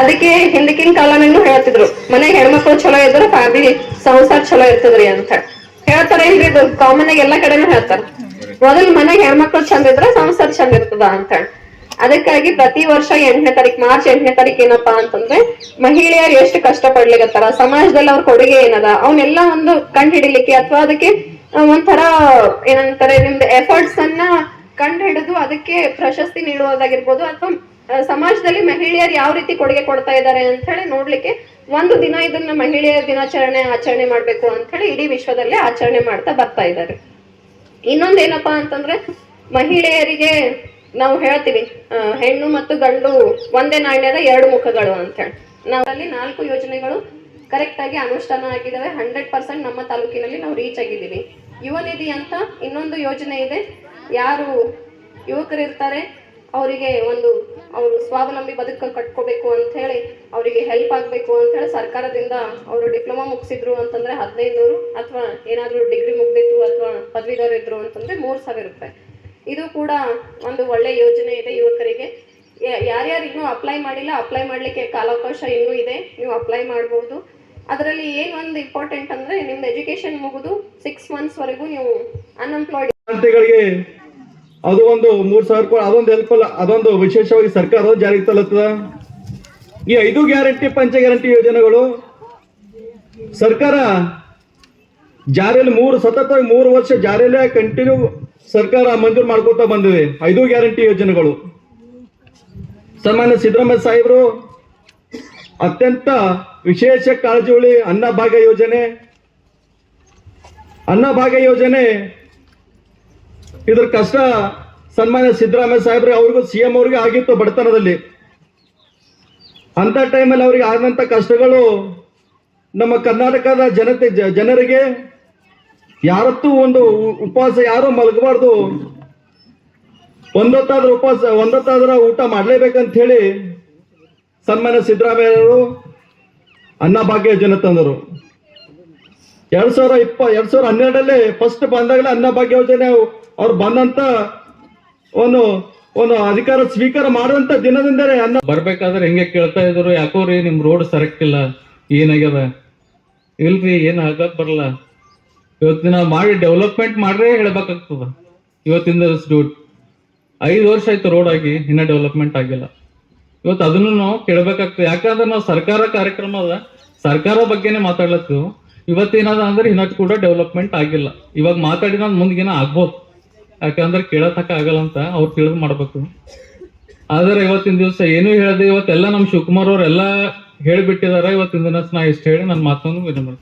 ಅದಕ್ಕೆ ಹಿಂದಕಿನ ಕಾಲನೂ ಹೇಳ್ತಿದ್ರು ಮನೆಗೆ ಹೆಣ್ಮಕ್ಳು ಚಲೋ ಇದ್ರು ಫ್ಯಾಮಿಲಿ ಸಂಸಾರ ಚಲೋ ಇರ್ತದ್ರಿ ಅಂತ ಹೇಳ್ತಾರೆ. ಇಲ್ರಿ ಇದು ಕಾಮನ್ ಆಗಿ ಎಲ್ಲಾ ಕಡೆನೂ ಹೇಳ್ತಾರ. ಮೊದಲ್ ಮನೆಗೆ ಹೆಣ್ಮಕ್ಳು ಚಂದ ಇದ್ರ ಸಂಸಾರ ಚಂದ ಇರ್ತದ ಅಂತ ಹೇಳಿ. ಅದಕ್ಕಾಗಿ ಪ್ರತಿ ವರ್ಷ 8ನೇ ತಾರೀಕು ಮಾರ್ಚ್ 8ನೇ ತಾರೀಕು ಏನಪ್ಪಾ ಅಂತಂದ್ರೆ ಮಹಿಳೆಯರು ಎಷ್ಟು ಕಷ್ಟ ಪಡ್ಲಿಕತ್ತಾರ, ಸಮಾಜದಲ್ಲಿ ಅವ್ರ ಕೊಡುಗೆ ಏನದ ಅವನ್ನೆಲ್ಲ ಒಂದು ಕಂಡು ಹಿಡಿಲಿಕ್ಕೆ ಅಥವಾ ಅದಕ್ಕೆ ಒಂಥರ ಏನಂತಾರೆ ನಿಮ್ದು ಎಫರ್ಟ್ಸ್ ಅನ್ನ ಕಂಡು ಹಿಡಿದು ಅದಕ್ಕೆ ಪ್ರಶಸ್ತಿ ನೀಡುವುದಾಗಿರ್ಬೋದು ಅಥವಾ ಸಮಾಜದಲ್ಲಿ ಮಹಿಳೆಯರು ಯಾವ ರೀತಿ ಕೊಡುಗೆ ಕೊಡ್ತಾ ಇದ್ದಾರೆ ಅಂತ ಹೇಳಿ ನೋಡ್ಲಿಕ್ಕೆ ಒಂದು ದಿನ ಇದನ್ನ ಮಹಿಳೆಯರ ದಿನಾಚರಣೆ ಆಚರಣೆ ಮಾಡ್ಬೇಕು ಅಂತ ಹೇಳಿ ಇಡೀ ವಿಶ್ವದಲ್ಲೇ ಆಚರಣೆ ಮಾಡ್ತಾ ಬರ್ತಾ ಇದ್ದಾರೆ. ಇನ್ನೊಂದೇನಪ್ಪಾ ಅಂತಂದ್ರೆ ಮಹಿಳೆಯರಿಗೆ ನಾವು ಹೇಳ್ತೀವಿ ಹೆಣ್ಣು ಮತ್ತು ಗಂಡು ಒಂದೇ ನಾಣ್ಯದ 2 ಮುಖಗಳು ಅಂತ ಹೇಳಿ. ನಾವಲ್ಲಿ 4 ಯೋಜನೆಗಳು ಕರೆಕ್ಟ್ ಆಗಿ ಅನುಷ್ಠಾನ ಆಗಿದ್ದಾವೆ. 100% ನಮ್ಮ ತಾಲೂಕಿನಲ್ಲಿ ನಾವು ರೀಚ್ ಆಗಿದ್ದೀವಿ. ಯುವ ನಿಧಿ ಅಂತ ಇನ್ನೊಂದು ಯೋಜನೆ ಇದೆ. ಯಾರು ಯುವಕರು ಇರ್ತಾರೆ ಅವರಿಗೆ ಅವರು ಸ್ವಾವಲಂಬಿ ಬದುಕು ಕಟ್ಕೋಬೇಕು ಅಂತ ಹೇಳಿ ಅವರಿಗೆ ಹೆಲ್ಪ್ ಆಗ್ಬೇಕು ಅಂತ ಹೇಳಿ ಸರ್ಕಾರದಿಂದ ಅವರು ಡಿಪ್ಲೊಮಾ ಮುಗಿಸಿದ್ರು ಅಂತಂದ್ರೆ 1500 ಅಥವಾ ಏನಾದ್ರು ಡಿಗ್ರಿ ಮುಗ್ದಿತ್ತು ಅಥವಾ ಪದವೀಧರ ಇದ್ರು ಅಂತಂದ್ರೆ 3000 ರೂಪಾಯಿ. ಇದು ಕೂಡ ಒಂದು ಒಳ್ಳೆ ಯೋಜನೆ ಇದೆ ಯುವಕರಿಗೆ. ಯಾರ್ಯಾರು ಇನ್ನೂ ಅಪ್ಲೈ ಮಾಡಿಲ್ಲ, ಅಪ್ಲೈ ಮಾಡ್ಲಿಕ್ಕೆ ಕಾಲಾವಕಾಶ ಇನ್ನೂ ಇದೆ, ನೀವು ಅಪ್ಲೈ ಮಾಡಬಹುದು. ಅದರಲ್ಲಿ ಏನ್ ಒಂದು ಇಂಪಾರ್ಟೆಂಟ್ ಅಂದ್ರೆ ನಿಮ್ದು ಎಜುಕೇಶನ್ ಮುಗಿದು 6 ಮಂತ್ಸ್ ವರೆಗೂ ನೀವು ಅನ್ಎಂಪ್ಲಾಯ್ಡ್ ಅದು ಒಂದು 3000 ರೂಪಾಯಿ ಅದೊಂದು ಹೆಲ್ಪ್ ಅಲ್ಲ, ಅದೊಂದು ವಿಶೇಷವಾಗಿ ಸರ್ಕಾರ ಜಾರಿಗೆ ತರುತ್ತದೆ. ಈ 5 ಗ್ಯಾರಂಟಿ ಪಂಚ ಗ್ಯಾರಂಟಿ ಯೋಜನೆಗಳು ಸರ್ಕಾರ ಜಾರಿಯಲ್ಲಿ 3 ವರ್ಷ ಜಾರಿಯಲ್ಲೇ ಕಂಟಿನ್ಯೂ ಸರ್ಕಾರ ಮಂಜೂರು ಮಾಡ್ಕೋತಾ ಬಂದಿದೆ. 5 ಗ್ಯಾರಂಟಿ ಯೋಜನೆಗಳು ಸನ್ಮಾನ್ಯ ಸಿದ್ದರಾಮಯ್ಯ ಸಾಹೇಬರು ಅತ್ಯಂತ ವಿಶೇಷ ಕಾಳಜಿ ಅನ್ನಭಾಗ್ಯ ಯೋಜನೆ ಇದ್ರ ಕಷ್ಟ ಸನ್ಮಾನ್ಯ ಸಿದ್ದರಾಮಯ್ಯ ಸಾಹೇಬ್ರಿಗೆ ಅವ್ರಿಗೂ CM ಅವ್ರಿಗೆ ಆಗಿತ್ತು ಬಡತನದಲ್ಲಿ. ಅಂತ ಟೈಮಲ್ಲಿ ಅವ್ರಿಗೆ ಆದಂತ ಕಷ್ಟಗಳು ನಮ್ಮ ಕರ್ನಾಟಕದ ಜನರಿಗೆ ಯಾರತ್ತೂ ಒಂದು ಉಪವಾಸ ಯಾರು ಮಲಗಬಾರ್ದು, ಒಂದೊತ್ತಾದ್ರೂ ಊಟ ಮಾಡ್ಲೇಬೇಕಂತ ಹೇಳಿ ಸನ್ಮಾನ್ಯ ಸಿದ್ದರಾಮಯ್ಯವರು ಅನ್ನಭಾಗ್ಯ ಯೋಜನೆ ತಂದರು. 2012 ಫಸ್ಟ್ ಬಂದಾಗಲೇ ಅನ್ನಭಾಗ್ಯ ಯೋಜನೆ ಅವ್ರು ಬಂದಂತ ಒಂದು ಅಧಿಕಾರ ಸ್ವೀಕಾರ ಮಾಡುವಂತ ದಿನದಿಂದಲೇ ಬರ್ಬೇಕಾದ್ರೆ ಹೆಂಗೆ ಕೇಳ್ತಾ ಇದ್ರು, ಯಾಕೋರಿ ನಿಮ್ ರೋಡ್ ಸರಕ್ಕಿಲ್ಲ, ಏನಾಗ್ಯದ? ಇಲ್ರಿ ಏನ್ ಆಗಕ್ ಬರಲ್ಲ, ಇವತ್ತಿನ ಮಾಡಿ ಡೆವಲಪ್ಮೆಂಟ್ ಮಾಡ್ರೆ ಹೇಳ್ಬೇಕಾಗ್ತದ. ಇವತ್ತಿಂದ 5 ವರ್ಷ ಆಯ್ತು ರೋಡ್ ಆಗಿ, ಇನ್ನ ಡೆವಲಪ್ಮೆಂಟ್ ಆಗಿಲ್ಲ. ಇವತ್ತು ಅದನ್ನು ನಾವು ಕೇಳ್ಬೇಕಾಗ್ತದೆ. ಯಾಕಂದ್ರೆ ನಾವು ಸರ್ಕಾರ ಕಾರ್ಯಕ್ರಮ ಅದ, ಸರ್ಕಾರ ಬಗ್ಗೆನೆ ಮಾತಾಡ್ಲತ್ತೀವಿ. ಇವತ್ತೇನದ ಅಂದ್ರೆ ಇನ್ನಷ್ಟು ಕೂಡ ಡೆವಲಪ್ಮೆಂಟ್ ಆಗಿಲ್ಲ. ಇವಾಗ ಮಾತಾಡಿದ ಮುಂದಿನ ಆಗ್ಬೋದು, ಯಾಕಂದ್ರೆ ಕೇಳತಕ್ಕ ಆಗಲ್ಲ ಅಂತ ಅವ್ರು ತಿಳಿದು ಮಾಡ್ಬೇಕು. ಆದ್ರೆ ಇವತ್ತಿನ ದಿವಸ ಏನು ಹೇಳಿದೆ, ಇವತ್ತೆಲ್ಲ ನಮ್ ಶಿವಕುಮಾರ್ ಅವ್ರೆಲ್ಲ ಹೇಳಿಬಿಟ್ಟಿದಾರ. ಇವತ್ತಿನ ದಿನ ನಾ ಇಷ್ಟ ಹೇಳಿ ನನ್ನ ಮಾತನ್ನು ವಿನಮ್ರ